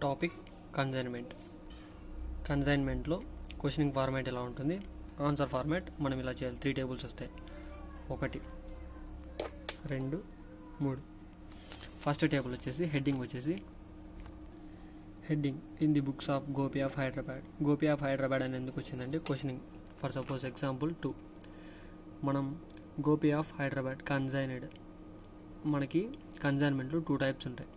Topic కన్సైన్మెంట్లో questioning format ఎలా ఉంటుంది, answer format మనం ఇలా చేయాలి. 3 టేబుల్స్ వస్తాయి, 1 2 3. ఫస్ట్ టేబుల్ వచ్చేసి heading in the books of Gopi of Hyderabad అని ఎందుకు వచ్చిందంటే క్వశ్చనింగ్. ఫర్ సపోజ్ ఎగ్జాంపుల్ 2, మనం గోపి ఆఫ్ హైదరాబాద్ కన్సైనడ్. మనకి కన్సైన్మెంట్లో 2 టైప్స్ ఉంటాయి,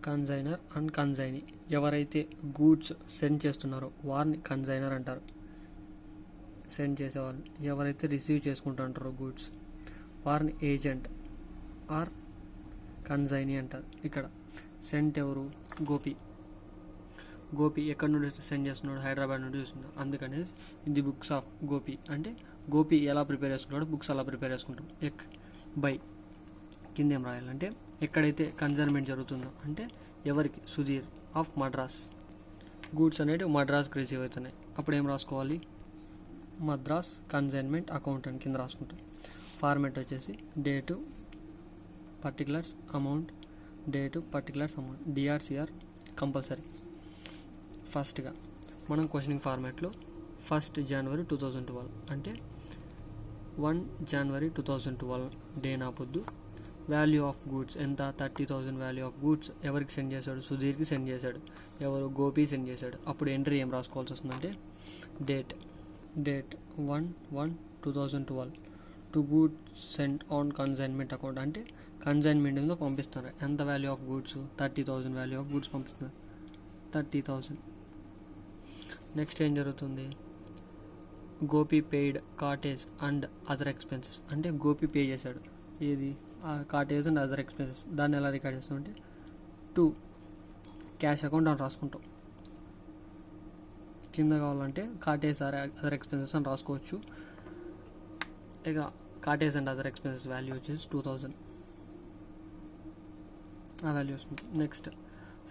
కన్సైనర్ అండ్ కన్సైనీ. ఎవరైతే గూడ్స్ సెండ్ చేస్తున్నారో వారిని కన్సైనర్ అంటారు, సెండ్ చేసేవాళ్ళు. ఎవరైతే రిసీవ్ చేసుకుంటుంటారో గూడ్స్ వారిని ఏజెంట్ ఆర్ కన్సైనీ అంటారు. ఇక్కడ సెంట్ ఎవరు? గోపి ఎక్కడి నుండి సెండ్ చేస్తున్నాడు? హైదరాబాద్ నుండి చూస్తున్నాడు. అందుకనేసి in the books of Gopi అంటే గోపి ఎలా ప్రిపేర్ చేసుకుంటాడో బుక్స్ అలా ప్రిపేర్ చేసుకుంటాం. బై కింద ఏం రాయాలంటే ఎక్కడైతే కన్సైన్మెంట్ జరుగుతుందో అంటే ఎవరికి? సుధీర్ ఆఫ్ మద్రాస్. గూడ్స్ అనేవి మద్రాస్కి రిసీవ్ అవుతున్నాయి. అప్పుడు ఏం రాసుకోవాలి? మద్రాస్ కన్సైన్మెంట్ అకౌంట్ అని కింద రాసుకుంటాం. ఫార్మాట్ వచ్చేసి డేటు పర్టికులర్స్ అమౌంట్, డిఆర్సిఆర్ కంపల్సరీ. ఫస్ట్గా మనం క్వశ్చనింగ్ ఫార్మాట్లో 1 జనవరి 2012 అంటే 1 జనవరి 2012 డే నా పొద్దు. వాల్యూ ఆఫ్ గూడ్స్ ఎంత? 30,000 వాల్యూ ఆఫ్ గూడ్స్ ఎవరికి సెండ్ చేశాడు? సుధీర్కి సెండ్ చేశాడు. ఎవరు? గోపి సెండ్ చేశాడు. అప్పుడు ఎంట్రీ ఏం రాసుకోవాల్సి వస్తుందంటే date 1/1/2012 to goods send on consignment account అంటే కన్సైన్మెంట్ మీద పంపిస్తున్నారు. ఎంత value of goods? 30,000 value of goods పంపిస్తున్నారు, 30,000. నెక్స్ట్ ఏం జరుగుతుంది? Gopi paid cottage and other expenses అంటే గోపి పే చేశాడు. ఏది? Cottage and other expenses. దాన్ని ఎలా రికార్డ్ చేస్తామంటే టు క్యాష్ అకౌంట్ అని రాసుకుంటాం. కింద కావాలంటే కాటేజ్ అదర్ ఎక్స్పెన్సెస్ అని రాసుకోవచ్చు. ఇక cottage and other expenses value వచ్చేసి 2,000 ఆ వాల్యూ వస్తుంది. Next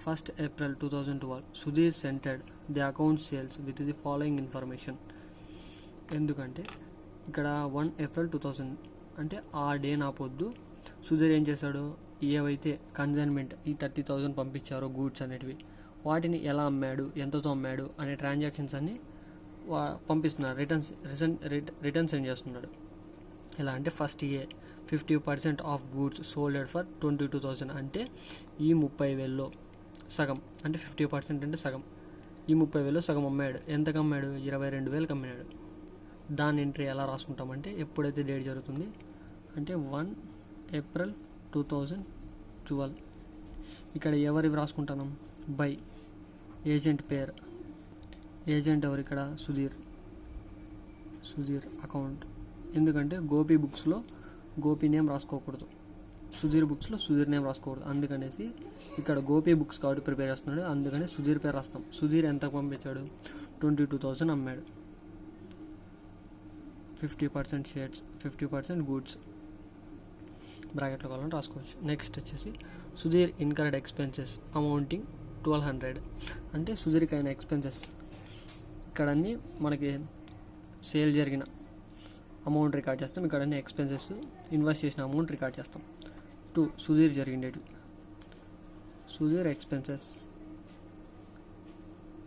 1 April 2012 Sudheer scented the account sales with the following information. ఎందుకంటే ఇక్కడ 1 ఏప్రిల్ 2000 అంటే ఆ డే నా పొద్దు సుధీర్ ఏం చేశాడు? ఏవైతే కన్సైన్మెంట్ ఈ 30,000 పంపించారో గూడ్స్ అనేటివి వాటిని ఎలా అమ్మాడు, ఎంతతో అమ్మాడు అనే ట్రాన్సాక్షన్స్ అన్ని పంపిస్తున్నాడు. రిటర్న్ సెండ్ చేస్తున్నాడు. ఎలా అంటే ఫస్ట్ 50% ఆఫ్ గూడ్స్ సోల్డెడ్ ఫర్ 22,000 అంటే ఈ 30,000లో సగం అంటే 50% అంటే సగం. ఈ 30,000లో సగం అమ్మాడు. ఎంతకు అమ్మాడు? 22,000కి అమ్మాడు. దాని ఎంట్రీ ఎలా రాసుకుంటామంటే ఎప్పుడైతే డేట్ జరుగుతుంది అంటే 1 ఏప్రిల్ 2012. ఇక్కడ ఎవరివి రాసుకుంటాం? బై ఏజెంట్ పేరు. ఏజెంట్ ఎవరు ఇక్కడ? సుధీర్ అకౌంట్. ఎందుకంటే గోపి బుక్స్లో గోపి నేమ్ రాసుకోకూడదు, సుధీర్ బుక్స్లో సుధీర్ నేమ్ రాసుకోకూడదు. అందుకనేసి ఇక్కడ గోపి బుక్స్ కాబట్టి ప్రిపేర్ చేస్తున్నాడు, అందుకని సుధీర్ పేరు రాస్తాం. సుధీర్ ఎంత పంపించాడు? 22,000 అమ్మాడు. 50% షేర్స్, 50% గూడ్స్ బ్రాకెట్లో కావాలని రాసుకోవచ్చు. నెక్స్ట్ వచ్చేసి సుధీర్ ఇన్కర్డ్ ఎక్స్పెన్సెస్ అమౌంటింగ్ 1,200 అంటే సుధీర్కి అయిన ఎక్స్పెన్సెస్. ఇక్కడ అన్నీ మనకి సేల్ జరిగిన అమౌంట్ రికార్డ్ చేస్తాం. ఇక్కడ అన్ని ఎక్స్పెన్సెస్ ఇన్వెస్ట్ చేసిన అమౌంట్ రికార్డ్ చేస్తాం. 2 సుధీర్ జరిగిండేవి. సుధీర్ ఎక్స్పెన్సెస్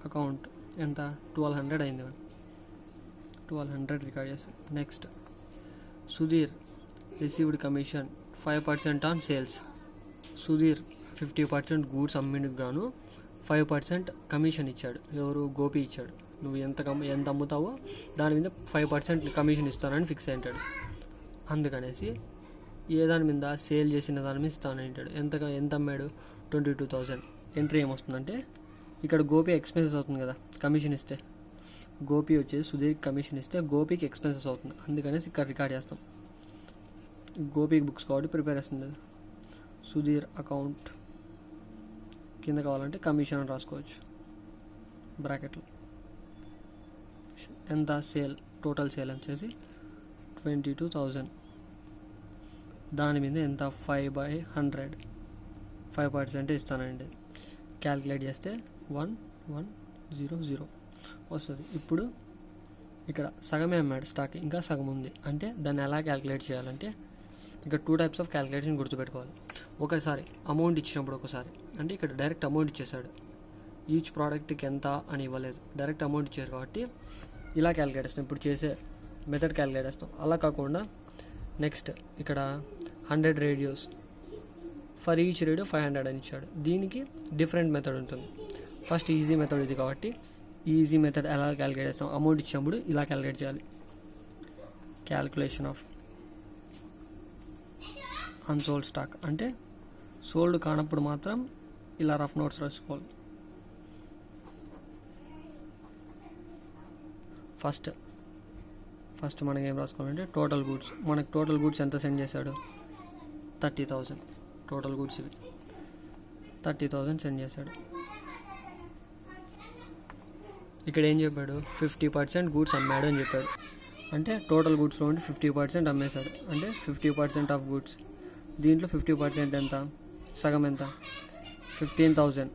అకౌంట్ ఎంత? 1,200 అయింది. 1,200 రికార్డ్ చేస్తాం. Next Sudheer received commission 5% on sales. Sudheer 50% goods అమ్మిందుకు గాను 5% కమిషన్ ఇచ్చాడు. ఎవరు? గోపి ఇచ్చాడు. నువ్వు ఎంత అమ్ముతావో దాని మీద 5% కమిషన్ ఇస్తానని ఫిక్స్ అయ్యాడు. అందుకనేసి ఏ దాని మీద? సేల్ చేసిన దాని మీద ఇస్తానంటాడు. ఎంత అమ్మాడు? 22,000. ఎంట్రీ ఏమొస్తుందంటే ఇక్కడ గోపి ఎక్స్పెన్సెస్ అవుతుంది కదా, కమిషన్ ఇస్తే. గోపి వచ్చేసి సుధీర్కి కమిషన్ ఇస్తే గోపికి ఎక్స్పెన్సెస్ అవుతుంది. అందుకనేసి ఇక్కడ రికార్డ్ చేస్తాం. గోపికి బుక్స్ కాబట్టి ప్రిపేర్ చేస్తుంది. సుధీర్ అకౌంట్ కింద కావాలంటే కమిషన్ అని రాసుకోవచ్చు బ్రాకెట్లో. ఎంత? సేల్, టోటల్ సేల్ వచ్చేసి 22,000. దాని మీద ఎంత? 5/100 5% ఇస్తానండి. క్యాల్కులేట్ చేస్తే 1100 వస్తుంది. ఇప్పుడు ఇక్కడ సగమే అమ్మాడు స్టాక్, ఇంకా సగం ఉంది. అంటే దాన్ని ఎలా క్యాల్కులేట్ చేయాలంటే ఇక్కడ 2 టైప్స్ ఆఫ్ క్యాల్కులేషన్ గుర్తుపెట్టుకోవాలి. ఒకసారి అమౌంట్ ఇచ్చినప్పుడు ఒకసారి అంటే ఇక్కడ డైరెక్ట్ అమౌంట్ ఇచ్చేసాడు, ఈచ్ ప్రోడక్ట్కి ఎంత అని ఇవ్వలేదు, డైరెక్ట్ అమౌంట్ ఇచ్చారు కాబట్టి ఇలా క్యాలిక్యులేట్ చేస్తాం. ఇప్పుడు చేసే మెథడ్ క్యాలిక్యులేట్ చేస్తాం. అలా కాకుండా నెక్స్ట్ ఇక్కడ 100 రేడియోస్, ఫర్ ఈచ్ రేడియో 500 అని ఇచ్చాడు. దీనికి డిఫరెంట్ మెథడ్ ఉంటుంది. ఫస్ట్ ఈజీ మెథడ్ ఇది కాబట్టి ఈజీ మెథడ్ ఎలా క్యాలిక్యులేట్ చేస్తాం, అమౌంట్ ఇచ్చినప్పుడు ఇలా క్యాలిక్యులేట్ చేయాలి. క్యాలిక్యులేషన్ ఆఫ్ అన్సోల్డ్ స్టాక్ అంటే సోల్డ్ కానప్పుడు మాత్రం ఇలా రఫ్ నోట్స్ రాసుకోవాలి. ఫస్ట్ మనకి ఏం రాసుకోవాలంటే టోటల్ గూడ్స్. మనకు టోటల్ గూడ్స్ ఎంత సెండ్ చేశాడు, 30,000 టోటల్ గూడ్స్ ఇవి 30,000 సెండ్ చేశాడు. ఇక్కడ ఏం చెప్పాడు, 50% గూడ్స్ అమ్మాడు అని చెప్పాడు. అంటే టోటల్ గూడ్స్లో ఉండి 50% అమ్మేశాడు, అంటే 50% ఆఫ్ గూడ్స్. దీంట్లో 50% ఎంత, సగం ఎంత, 15,000.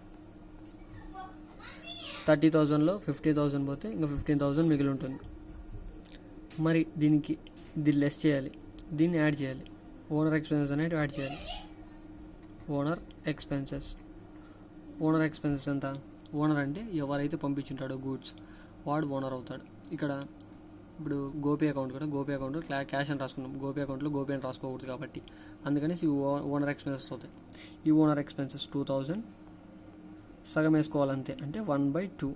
30,000లో 50,000 పోతే ఇంకా 15,000 మిగిలి ఉంటుంది. మరి దీనికి లెస్ చేయాలి, దీన్ని యాడ్ చేయాలి. ఓనర్ ఎక్స్పెన్సెస్ అనేది యాడ్ చేయాలి. ఓనర్ ఎక్స్పెన్సెస్ ఎంత, ఓనర్ అంటే ఎవరైతే పంపించుంటాడో గూడ్స్ వాడు ఓనర్ అవుతాడు. ఇక్కడ ఇప్పుడు గోపి అకౌంట్ కూడా గోపి అకౌంట్ క్యాష్ అని రాసుకున్నాం, గోపి అకౌంట్లో గోపి అని రాసుకోకూడదు కాబట్టి అందుకని ఓనర్ ఎక్స్పెన్సెస్ అవుతాయి. ఈ ఓనర్ ఎక్స్పెన్సెస్ 2,000 సగం వేసుకోవాలంతే, అంటే 1/2.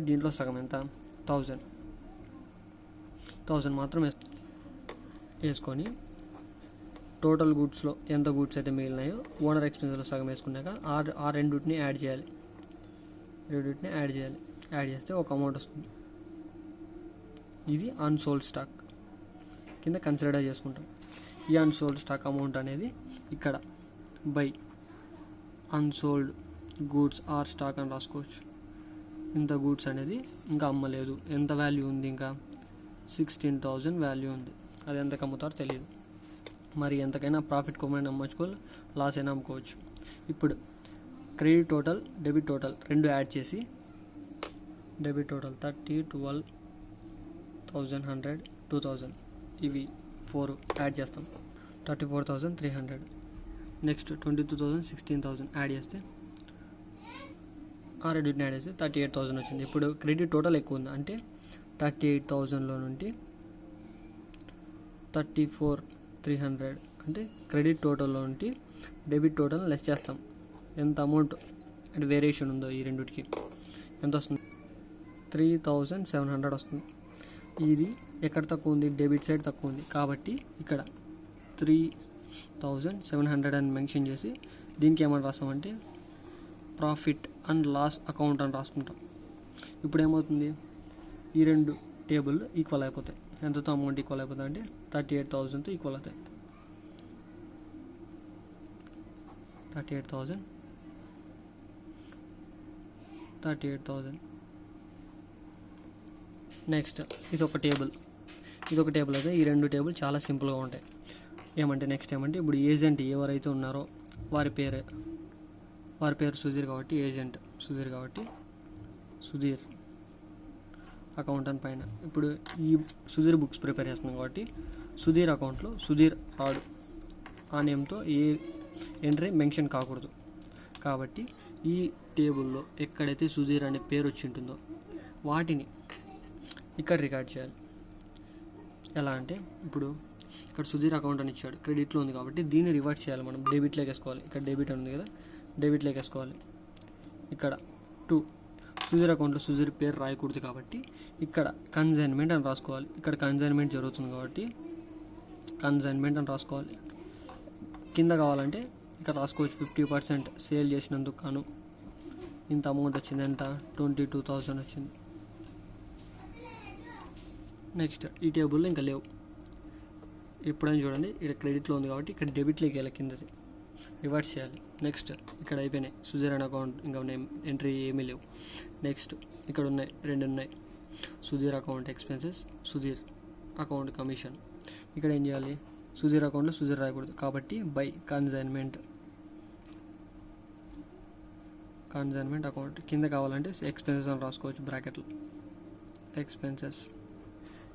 దీంట్లో సగం ఎంత, 1,000 మాత్రం వేసుకొని టోటల్ గూడ్స్లో ఎంత గూడ్స్ అయితే మిగిలినాయో ఓనర్ ఎక్స్పెన్సెస్లో సగం వేసుకున్నాక ఆ రెండింటిని యాడ్ చేయాలి. యాడ్ చేస్తే ఒక అమౌంట్ వస్తుంది. ఇది అన్సోల్డ్ స్టాక్ కింద కన్సిడర్ చేసుకుంటాం. ఈ అన్సోల్డ్ స్టాక్ అమౌంట్ అనేది ఇక్కడ by unsold goods or stock అని రాసుకోవచ్చు. ఇంత గూడ్స్ అనేది ఇంకా అమ్మలేదు, ఎంత వాల్యూ ఉంది, ఇంకా 16,000 వాల్యూ ఉంది. అది ఎంతకు అమ్ముతారో తెలియదు. మరి ఎంతకైనా ప్రాఫిట్ కొమైనా అమ్మచ్చుకోవాలి, లాస్ అయినా అమ్ముకోవచ్చు. ఇప్పుడు క్రెడిట్ టోటల్, డెబిట్ టోటల్ రెండు యాడ్ చేసి డెబిట్ టోటల్ 30, 12, 1,100, 2,000 ఇవి 4 యాడ్ చేస్తాం, 34,300. నెక్స్ట్ 22,000, 16,000 యాడ్ చేస్తే ఆ రెండింటిని యాడ్ చేస్తే 38,000 వచ్చింది. ఇప్పుడు క్రెడిట్ టోటల్ ఎక్కువ ఉంది అంటే 38,000లో నుండి 34,300 అంటే క్రెడిట్ టోటల్లో నుండి డెబిట్ టోటల్ లెస్ చేస్తాం. ఎంత అమౌంట్ అంటే వేరియేషన్ ఉందో ఈ రెండింటికి ఎంత వస్తుంది, 3,700 వస్తుంది. ఇది ఎక్కడ తక్కువ ఉంది, డెబిట్ సైడ్ తక్కువ ఉంది కాబట్టి ఇక్కడ 3,700 అని మెన్షన్ చేసి దీనికి ఏమని రాస్తామంటే ప్రాఫిట్ అండ్ లాస్ అకౌంట్ అని రాసుకుంటాం. ఇప్పుడు ఏమవుతుంది, ఈ రెండు టేబుల్ ఈక్వల్ అయిపోతాయి. ఎంతతో అమౌంట్ ఈక్వల్ అయిపోతాయి అంటే 38,000తో ఈక్వల్ అవుతాయి. 38,000. నెక్స్ట్ ఇది ఒక టేబుల్ అయితే ఈ రెండు టేబుల్ చాలా సింపుల్గా ఉంటాయి. నెక్స్ట్ ఏమంటే ఇప్పుడు ఏజెంట్ ఎవరైతే ఉన్నారో వారి పేరు సుధీర్ కాబట్టి ఏజెంట్ సుధీర్ కాబట్టి సుధీర్ అకౌంటెంట్ పైన. ఇప్పుడు ఈ సుధీర్ బుక్స్ ప్రిపేర్ చేస్తున్నాం కాబట్టి సుధీర్ అకౌంట్లో సుధీర్ రాడు, ఆ నేమ్తో ఏ ఎంట్రీ మెన్షన్ కాకూడదు. కాబట్టి ఈ టేబుల్లో ఎక్కడైతే సుధీర్ అనే పేరు వచ్చి ఉంటుందో వాటిని ఇక్కడ రికార్డ్ చేయాలి. ఎలా అంటే ఇప్పుడు ఇక్కడ సుధీర్ అకౌంట్ అని ఇచ్చాడు, క్రెడిట్లో ఉంది కాబట్టి దీన్ని రివర్స్ చేయాలి. మనం డెబిట్లోకి వేసుకోవాలి. ఇక్కడ డెబిట్ ఉంది కదా, డెబిట్లోకి వేసుకోవాలి. ఇక్కడ 2 సుధీర్ అకౌంట్లో సుధీర్ పేరు రాయకూడదు కాబట్టి ఇక్కడ కన్సైన్మెంట్ అని రాసుకోవాలి. ఇక్కడ కన్సైన్మెంట్ జరుగుతుంది కాబట్టి కన్సైన్మెంట్ అని రాసుకోవాలి. కింద కావాలంటే ఇక్కడ రాసుకోవచ్చు 50% సేల్ చేసినందుకు కాను ఇంత అమౌంట్ వచ్చింది, ఎంత 22,000 వచ్చింది. నెక్స్ట్ ఈ టేబుల్లో ఇంకా లేవు. ఎప్పుడైనా చూడండి ఇక్కడ క్రెడిట్లో ఉంది కాబట్టి ఇక్కడ డెబిట్లోకి వెళ్ళి కిందది రివర్స్ చేయాలి. నెక్స్ట్ ఇక్కడ అయిపోయినాయి సుధీర్ అనే అకౌంట్, ఇంకా ఎంట్రీ ఏమీ లేవు. నెక్స్ట్ ఇక్కడ ఉన్నాయి 2 ఉన్నాయి, Sudheer account expenses, Sudheer account commission. ఇక్కడ ఏం చేయాలి, సుధీర్ అకౌంట్లో సుధీర్ రాయకూడదు కాబట్టి బై కన్సైన్మెంట్ అకౌంట్. కింద కావాలంటే ఎక్స్పెన్సెస్ అని రాసుకోవచ్చు బ్రాకెట్లో. ఎక్స్పెన్సెస్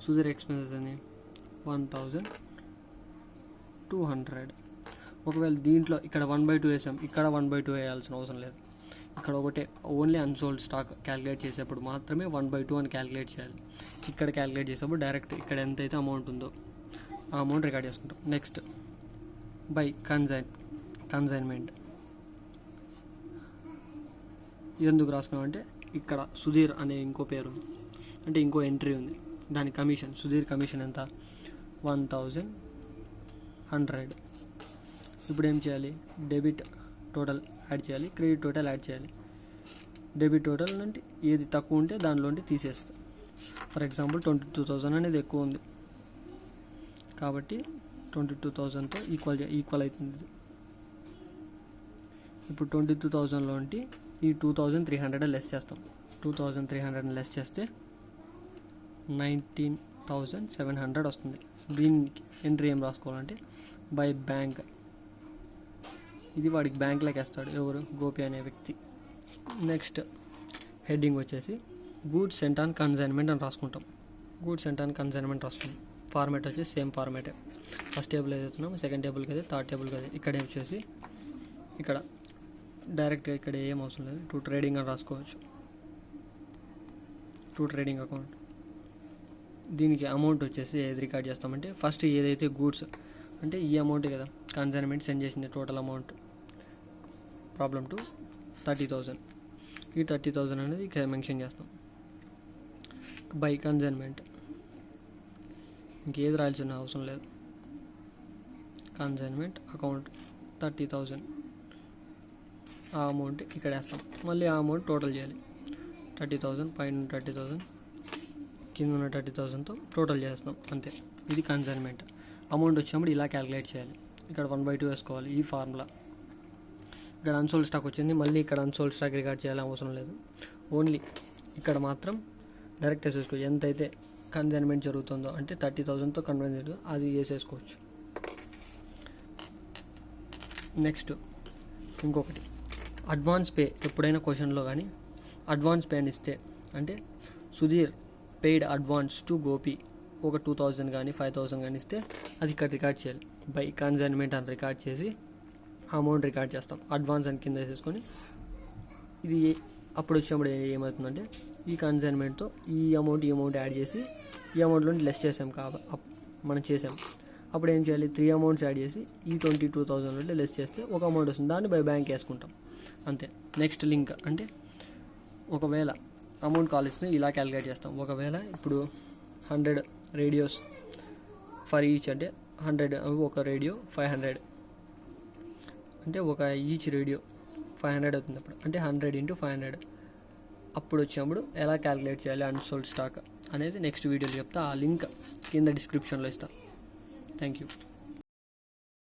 సుధీర్ ఎక్స్పెన్సెస్ అని 1,200. ఒకవేళ దీంట్లో ఇక్కడ 1/2 వేసాం, ఇక్కడ 1/2 వేయాల్సిన అవసరం లేదు. ఇక్కడ ఒకటే ఓన్లీ అన్సోల్డ్ స్టాక్ క్యాలిక్యులేట్ చేసేప్పుడు మాత్రమే 1/2 అని క్యాలిక్యులేట్ చేయాలి. ఇక్కడ క్యాలిక్యులేట్ చేసేప్పుడు డైరెక్ట్ ఇక్కడ ఎంతైతే అమౌంట్ ఉందో ఆ అమౌంట్ రికార్డ్ చేసుకుంటాం. నెక్స్ట్ బై కన్సైన్మెంట్ ఎందుకు రాసుకున్నామంటే ఇక్కడ సుధీర్ అనే ఇంకో పేరు ఉంది, అంటే ఇంకో ఎంట్రీ ఉంది, దాని కమిషన్ సుధీర్ కమిషన్ ఎంత 1100. ఇప్పుడు ఏం చేయాలి, డెబిట్ టోటల్ యాడ్ చేయాలి, క్రెడిట్ టోటల్ యాడ్ చేయాలి. డెబిట్ టోటల్ అంటే ఏది తక్కువ ఉంటే దానిలోంటి తీసేస్తాం. ఫర్ ఎగ్జాంపుల్ 22,000 అనేది ఎక్కువ ఉంది కాబట్టి 22,000తో ఈక్వల్ అవుతుంది. ఇప్పుడు 22,000లోంటి ఈ 2,300 లెస్ చేస్తాం. 2,300 లెస్ చేస్తే 19,700 వస్తుంది. దీనికి ఎంట్రీ ఏం రాసుకోవాలంటే బై బ్యాంక్. ఇది వాడికి బ్యాంక్లోకి వేస్తాడు ఎవరు, గోపి అనే వ్యక్తి. నెక్స్ట్ హెడ్డింగ్ వచ్చేసి గూడ్స్ సెంట్ ఆన్ కన్సైన్మెంట్ అని రాసుకుంటాం. గూడ్స్ సెంట్ ఆన్ కన్సైన్మెంట్ రాసుకుంటాం. ఫార్మేట్ వచ్చేసి సేమ్ ఫార్మేటే. ఫస్ట్ టేబుల్ ఏదైతున్నాం, సెకండ్ టేబుల్కి అయితే థర్డ్ టేబుల్కి అయితే ఇక్కడ వచ్చేసి ఇక్కడ డైరెక్ట్గా ఇక్కడ ఏం అవసరం లేదు, టు ట్రేడింగ్ అని రాసుకోవచ్చు. To trading account. దీనికి అమౌంట్ వచ్చేసి ఏది రికార్డ్ చేస్తామంటే ఫస్ట్ ఏదైతే గూడ్స్ అంటే ఈ అమౌంట్ కదా కన్సైన్మెంట్ సెండ్ చేసింది టోటల్ అమౌంట్ ప్రాబ్లం టు 30,000. ఈ 30,000 అనేది ఇక్కడ మెన్షన్ చేస్తాం. బై కన్సైన్మెంట్ ఇంకేది రాయాల్సిన అవసరం లేదు. కన్సైన్మెంట్ అకౌంట్ 30,000 ఆ అమౌంట్ ఇక్కడ వేస్తాం. మళ్ళీ ఆ అమౌంట్ టోటల్ చేయాలి. 30,000 పైన 30,000 కింద ఉన్న 30,000తో టోటల్ చేస్తాం అంతే. ఇది కన్సైన్మెంట్. అమౌంట్ వచ్చినప్పుడు ఇలా క్యాలిక్యులేట్ చేయాలి. ఇక్కడ 1/2 వేసుకోవాలి ఈ ఫార్ములా. ఇక్కడ అన్సోల్డ్ స్టాక్ వచ్చింది, మళ్ళీ ఇక్కడ అన్సోల్డ్ స్టాక్ రికార్డ్ చేయాలని అవసరం లేదు. ఓన్లీ ఇక్కడ మాత్రం డైరెక్ట్ వేసేసుకోవచ్చు. ఎంతైతే కన్సైన్మెంట్ జరుగుతుందో అంటే 30,000తో కన్సైన్మెంట్ అది వేసేసుకోవచ్చు. నెక్స్ట్ ఇంకొకటి అడ్వాన్స్ పే. ఎప్పుడైనా క్వశ్చన్లో కానీ అడ్వాన్స్ పే అని ఇస్తే అంటే Sudheer paid advance to Gopi ఒక 2,000 కానీ 5,000 కానీ ఇస్తే అది ఇక్కడ రికార్డ్ చేయాలి. బై కన్సైన్మెంట్ అని రికార్డ్ చేసి అమౌంట్ రికార్డ్ చేస్తాం. అడ్వాన్స్ అని కింద వేసేసుకొని ఇది అప్పుడు వచ్చినప్పుడు ఏమవుతుందంటే ఈ కన్సైన్మెంట్తో ఈ అమౌంట్ యాడ్ చేసి ఈ అమౌంట్లో లెస్ చేసాం మనం చేసాం. అప్పుడు ఏం చేయాలి, 3 అమౌంట్స్ యాడ్ చేసి ఈ 22,000 లెస్ చేస్తే ఒక అమౌంట్ వస్తుంది, దాన్ని బై బ్యాంక్ వేసుకుంటాం అంతే. నెక్స్ట్ లింక్ అంటే ఒకవేళ అమౌంట్ కాల్స్ని ఇలా క్యాలిక్యులేట్ చేస్తాం. ఒకవేళ ఇప్పుడు 100 రేడియోస్ ఫర్ ఈచ్ అంటే 100 ఒక రేడియో 500 అంటే ఒక ఈచ్ రేడియో 500 అవుతుంది. అప్పుడు అంటే 100 × 500 అప్పుడు వచ్చినప్పుడు ఎలా క్యాలిక్యులేట్ చేయాలి అన్సోల్డ్ స్టాక్ అనేది నెక్స్ట్ వీడియోలో చెప్తా. ఆ లింక్ కింద డిస్క్రిప్షన్లో ఇస్తాను. Thank you.